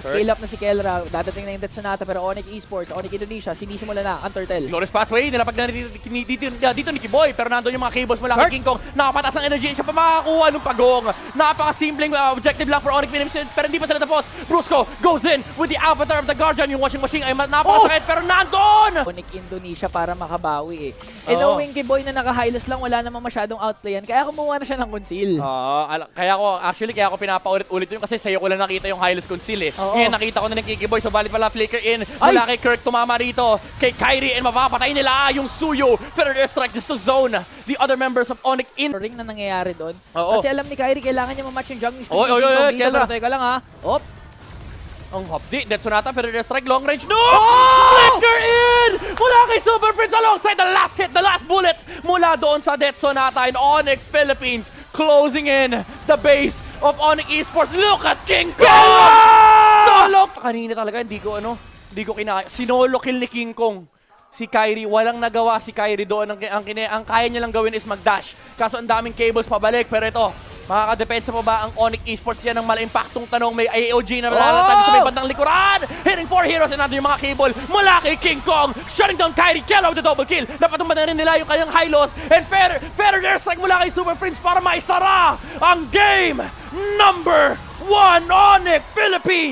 Scale up na si Kelra, dadating na yung Death Sonata pero Onyx Esports, Onyx Indonesia, sinisimula na ang Turtle. Glorious pathway, nilapag na dito ni Kiboy, pero nandun yung mga cables mula kay King Kong. Nakapataas ng energy, siya pa makakakuha ng pagong. Napakasimpleng objective lang for Onyx Minimum, pero hindi pa sila tapos. Brusco goes in with the avatar of the Guardian. Yung washing machine ay napakasakit, pero nandun! Onyx Indonesia para makabawi eh. And knowing Kiboy na naka-highlights lang, wala namang masyadong outplayan, kaya kumuha na siya ng conceal. Kaya ko pinapaulit-ulit yun kasi sa'yo ko lang nakita yung highlights conceal eh. Ngayon nakita ko na ng Kikiboy, so balit pala flicker in mula kay Kirk, tumama rito kay Kyrie and mapapatay nila yung Suyo. Pero strike this to zone the other members of Onyx in. Ring na nangyayari doon. Kasi alam ni Kyrie, kailangan niya ma-match yung jungle. Kelra. Teka lang ha. Op. Ang hopdi, Death Sonata, pero strike, long range, no! Flicker in! Mula kay Super Prince alongside the last hit, the last bullet mula doon sa Death Sonata in Onyx Philippines, closing in the base of Onyx Esports. Look at King Kong! Solo! Kanina talaga, hindi ko kinaya. Sinolo kill ni King Kong. Si Kyrie, walang nagawa si Kyrie doon. Ang kaya niya lang gawin is mag-dash. Kaso ang daming cables pabalik, pero ito, makakadepensa pa ba ang Onyx Esports? Yan ang mala-impactong tanong. May AOG na lalatag sa may bandang likuran. Hitting 4 heroes and nandun yung mga cable mula kay King Kong. Shutting down Kyrie. Kello with the double kill. Napatumba na rin nila yung kanyang high loss. And fair airstrike mula kay Super Prince para maisara ang game number 1 Onyx Philippines.